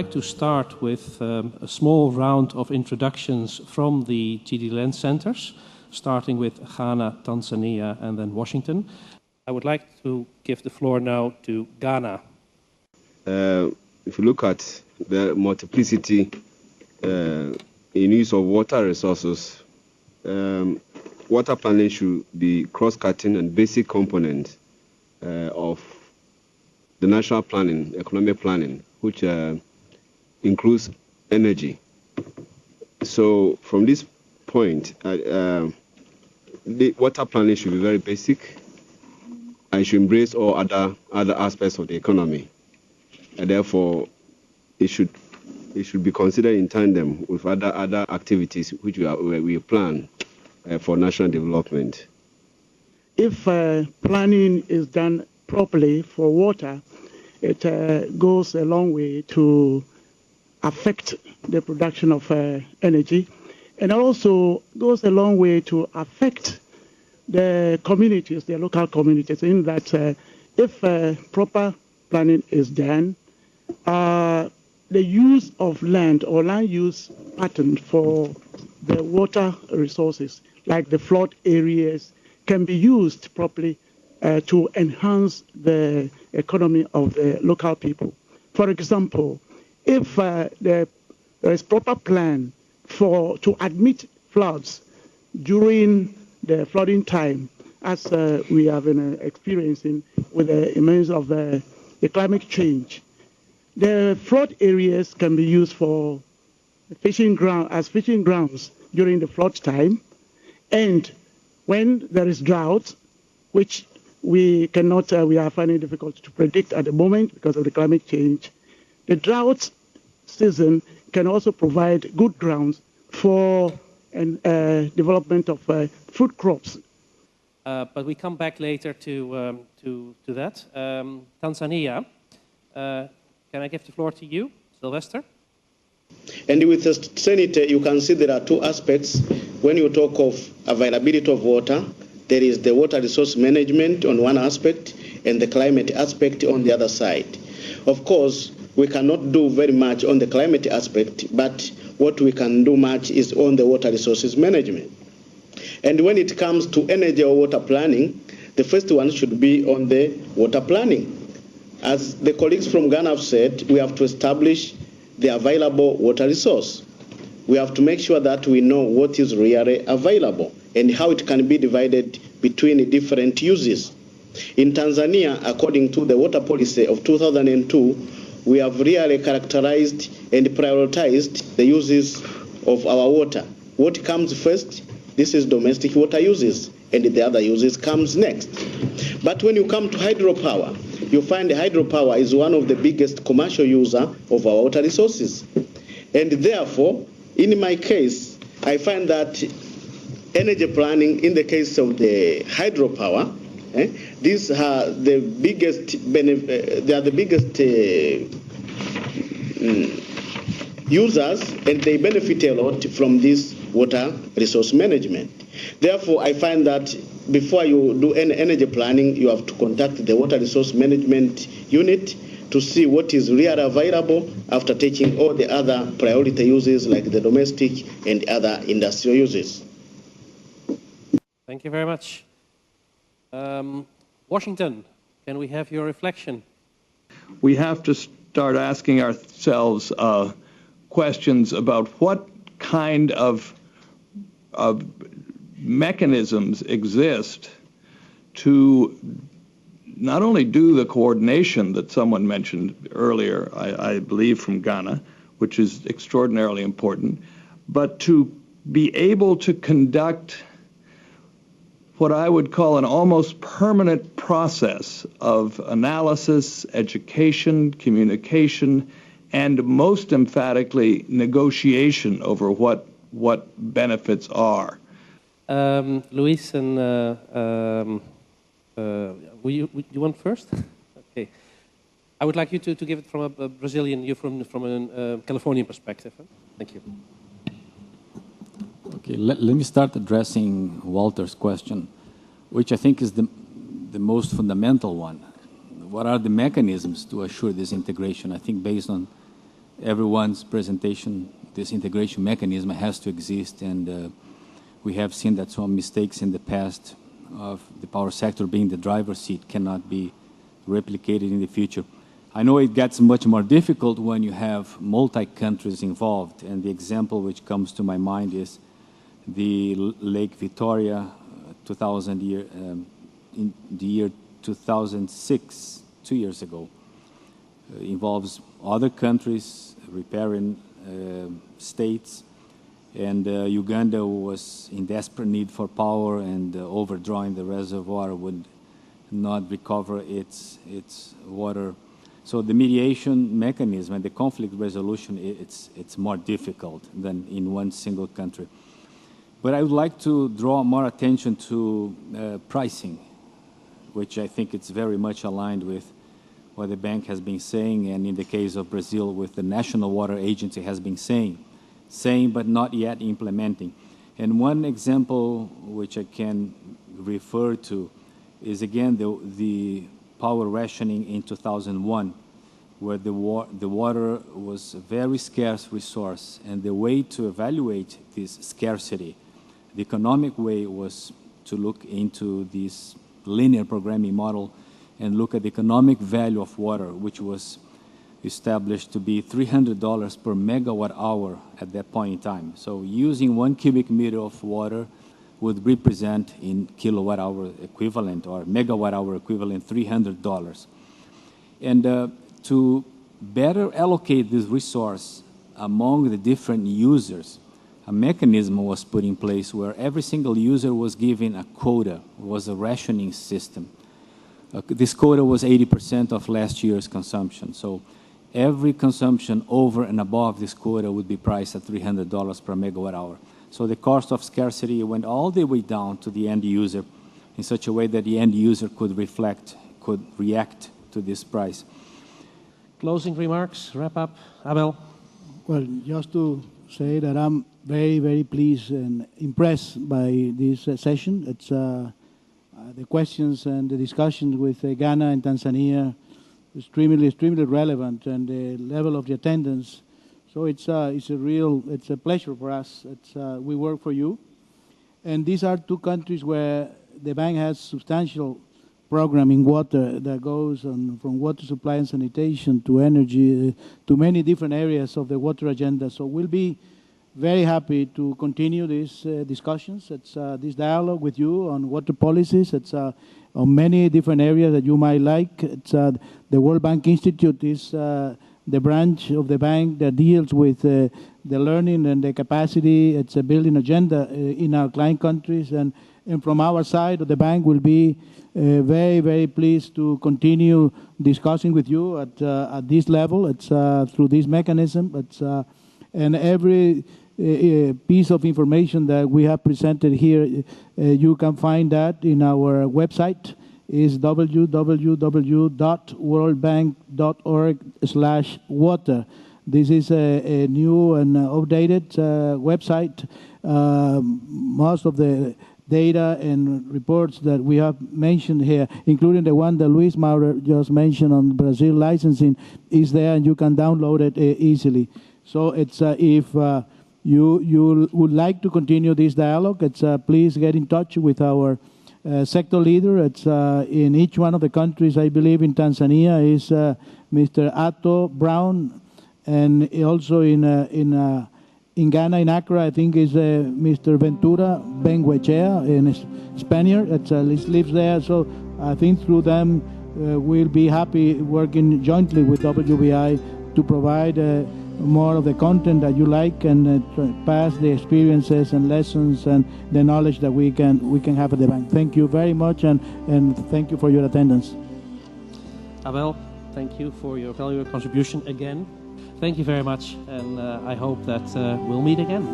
like to start with a small round of introductions from the GD Land Centers, starting with Ghana, Tanzania, and then Washington. I would like to give the floor now to Ghana. If you look at the multiplicity in use of water resources, water planning should be cross-cutting and basic component of the national planning, economic planning, which includes energy. So from this point, the water planning should be very basic and should embrace all other aspects of the economy. And therefore, it should be considered in tandem with other activities which we plan for national development. If planning is done properly for water, it goes a long way to affect the production of energy, and also goes a long way to affect the communities, the local communities, in that if proper planning is done, the use of land or land use pattern for the water resources, like the flood areas, can be used properly to enhance the economy of the local people. For example, if there is proper plan to admit floods during the flooding time, as we have been experiencing with the emergence of the climate change, the flood areas can be used for fishing grounds during the flood time, and when there is drought, which we are finding it difficult to predict at the moment because of the climate change, the drought season can also provide good grounds for development of food crops. But we come back later to that. Tanzania. Can I give the floor to you, Sylvester? And with the Senate, you can see there are two aspects. When you talk of availability of water, there is the water resource management on one aspect and the climate aspect on the other side. Of course, we cannot do very much on the climate aspect, but what we can do much is on the water resources management. And when it comes to energy or water planning, the first one should be on the water planning. As the colleagues from Ghana have said, we have to establish the available water resource. We have to make sure that we know what is really available and how it can be divided between different uses. In Tanzania, according to the water policy of 2002, we have really characterized and prioritized the uses of our water. What comes first? This is domestic water uses, and the other uses comes next. But when you come to hydropower, you find hydropower is one of the biggest commercial user of our water resources. And therefore, in my case, I find that energy planning, in the case of the hydropower, these are the biggest users, and they benefit a lot from this water resource management. Therefore, I find that before you do any energy planning, you have to contact the water resource management unit to see what is really available after taking all the other priority uses like the domestic and other industrial uses. Thank you very much. Washington, can we have your reflection? We have to start asking ourselves questions about what kind of mechanisms exist to not only do the coordination that someone mentioned earlier, I believe from Ghana, which is extraordinarily important, but to be able to conduct what I would call an almost permanent process of analysis, education, communication, and most emphatically, negotiation over what benefits are. Luis, and you want first? Okay. I would like you to give it from a Brazilian, you from a Californian perspective. Thank you. Okay, let me start addressing Walter's question, which I think is the most fundamental one. What are the mechanisms to assure this integration? I think based on everyone's presentation, this integration mechanism has to exist, and we have seen that some mistakes in the past of the power sector being the driver's seat cannot be replicated in the future. I know it gets much more difficult when you have multi-countries involved, and the example which comes to my mind is the Lake Victoria 2000 year, in the year 2006, 2 years ago. Involves other countries, riparian states, and Uganda was in desperate need for power, and overdrawing the reservoir would not recover its water. So the mediation mechanism and the conflict resolution, it's more difficult than in one single country. But I would like to draw more attention to pricing, which I think it's very much aligned with what the bank has been saying, and in the case of Brazil, with the National Water Agency has been saying but not yet implementing. And one example which I can refer to is, again, the power rationing in 2001, where the water was a very scarce resource, and the way to evaluate this scarcity, the economic way, was to look into this linear programming model and look at the economic value of water, which was established to be $300 per megawatt hour at that point in time. So using 1 cubic meter of water would represent in kilowatt hour equivalent or megawatt hour equivalent $300. And to better allocate this resource among the different users, a mechanism was put in place where every single user was given a quota, was a rationing system. This quota was 80% of last year's consumption. So every consumption over and above this quota would be priced at $300 per megawatt hour. So the cost of scarcity went all the way down to the end user in such a way that the end user could react to this price. Closing remarks, wrap up, Abel? Well, just to say that I'm very, very pleased and impressed by this session. It's the questions and the discussions with Ghana and Tanzania extremely relevant, and the level of the attendance. So it's a pleasure for us. We work for you, and these are two countries where the bank has substantial program in water that goes on from water supply and sanitation to energy to many different areas of the water agenda. So we'll be very happy to continue these discussions. It's this dialogue with you on water policies. It's on many different areas that you might like. It's the World Bank Institute is the branch of the bank that deals with the learning and the capacity. It's a building agenda in our client countries, and from our side of the bank will be very, very pleased to continue discussing with you at this level. It's through this mechanism. And every piece of information that we have presented here, you can find that in our website. Is www.worldbank.org/water. This is a new and updated website. Most of the data and reports that we have mentioned here, including the one that Luis Maurer just mentioned on Brazil licensing, is there, and you can download it easily. So it's if you would like to continue this dialogue, please get in touch with our sector leader. It's in each one of the countries. I believe in Tanzania is Mr. Atto Brown, and also in Ghana, in Accra, I think is Mr. Ventura Benguechea, a Spaniard that lives there. So I think through them we'll be happy working jointly with WBI to provide more of the content that you like, and pass the experiences and lessons and the knowledge that we can have at the bank. Thank you very much, and thank you for your attendance. Abel, thank you for your valuable contribution again. Thank you very much, and I hope that we'll meet again.